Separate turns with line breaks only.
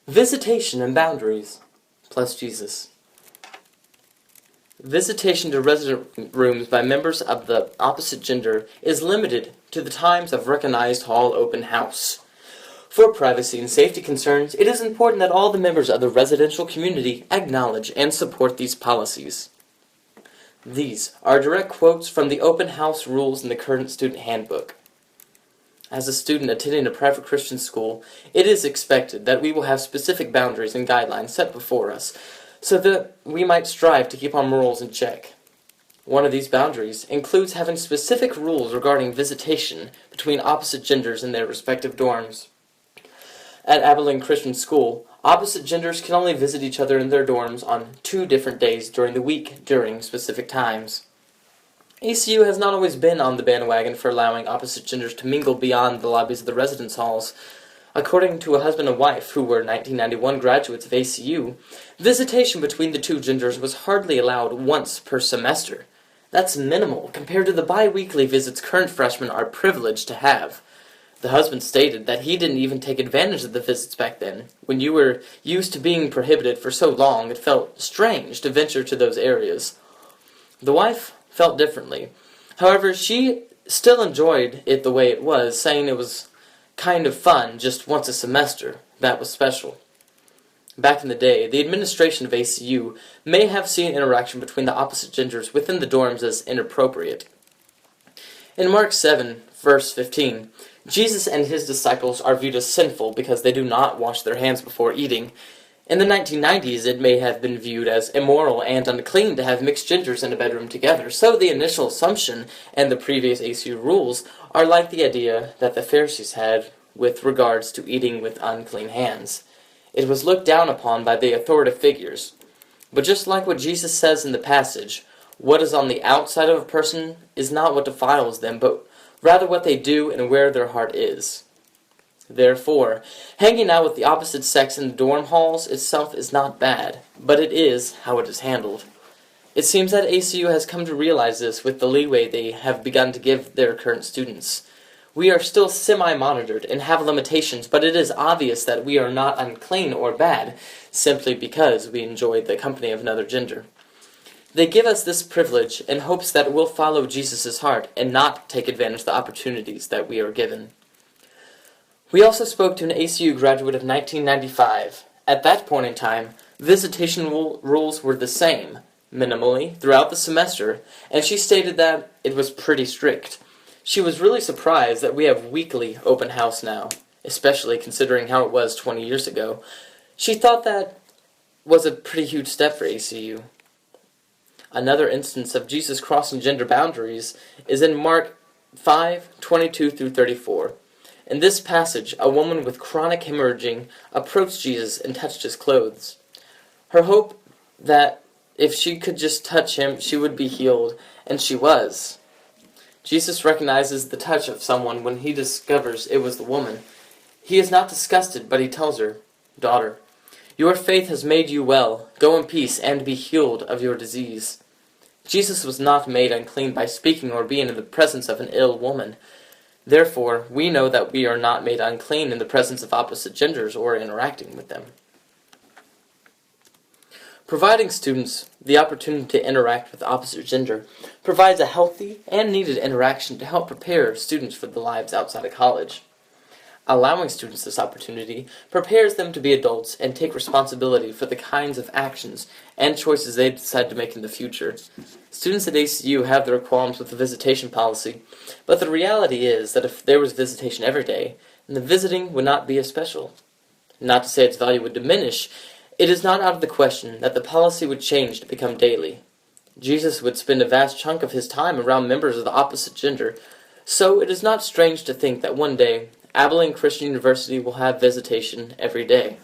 Visitation and boundaries, plus Jesus. Visitation to resident rooms by members of the opposite gender is limited to the times of recognized hall open house. For privacy and safety concerns, it is important that all the members of the residential community acknowledge and support these policies. These are direct quotes from the open house rules in the current student handbook. As a student attending a private Christian school, it is expected that we will have specific boundaries and guidelines set before us, so that we might strive to keep our morals in check. One of these boundaries includes having specific rules regarding visitation between opposite genders in their respective dorms. At Abilene Christian School, opposite genders can only visit each other in their dorms on 2 different days during the week during specific times. ACU has not always been on the bandwagon for allowing opposite genders to mingle beyond the lobbies of the residence halls. According to a husband and wife who were 1991 graduates of ACU, visitation between the 2 genders was hardly allowed once per semester. That's minimal compared to the bi-weekly visits current freshmen are privileged to have. The husband stated that he didn't even take advantage of the visits back then. When you were used to being prohibited for so long, it felt strange to venture to those areas. The wife felt differently. However, she still enjoyed it the way it was, saying it was kind of fun just once a semester. That was special. Back in the day, the administration of ACU may have seen interaction between the opposite genders within the dorms as inappropriate. In Mark 7, verse 15, Jesus and his disciples are viewed as sinful because they do not wash their hands before eating. In the 1990s, it may have been viewed as immoral and unclean to have mixed genders in a bedroom together, so the initial assumption and the previous ACU rules are like the idea that the Pharisees had with regards to eating with unclean hands. It was looked down upon by the authoritative figures. But just like what Jesus says in the passage, what is on the outside of a person is not what defiles them, but rather what they do and where their heart is. Therefore, hanging out with the opposite sex in the dorm halls itself is not bad, but it is how it is handled. It seems that ACU has come to realize this with the leeway they have begun to give their current students. We are still semi-monitored and have limitations, but it is obvious that we are not unclean or bad, simply because we enjoy the company of another gender. They give us this privilege in hopes that we'll follow Jesus' heart and not take advantage of the opportunities that we are given. We also spoke to an ACU graduate of 1995. At that point in time, visitation rules were the same, minimally, throughout the semester, and she stated that it was pretty strict. She was really surprised that we have weekly open house now, especially considering how it was 20 years ago. She thought that was a pretty huge step for ACU. Another instance of Jesus crossing gender boundaries is in Mark 5:22-34. In this passage, a woman with chronic hemorrhaging approached Jesus and touched his clothes. Her hope that if she could just touch him, she would be healed, and she was. Jesus recognizes the touch of someone when he discovers it was the woman. He is not disgusted, but he tells her, "Daughter, your faith has made you well. Go in peace and be healed of your disease." Jesus was not made unclean by speaking or being in the presence of an ill woman. Therefore, we know that we are not made unclean in the presence of opposite genders or interacting with them. Providing students the opportunity to interact with the opposite gender provides a healthy and needed interaction to help prepare students for the lives outside of college. Allowing students this opportunity prepares them to be adults and take responsibility for the kinds of actions and choices they decide to make in the future. Students at ACU have their qualms with the visitation policy, but the reality is that if there was visitation every day, then the visiting would not be as special. Not to say its value would diminish, it is not out of the question that the policy would change to become daily. Jesus would spend a vast chunk of his time around members of the opposite gender, so it is not strange to think that one day Abilene Christian University will have visitation every day.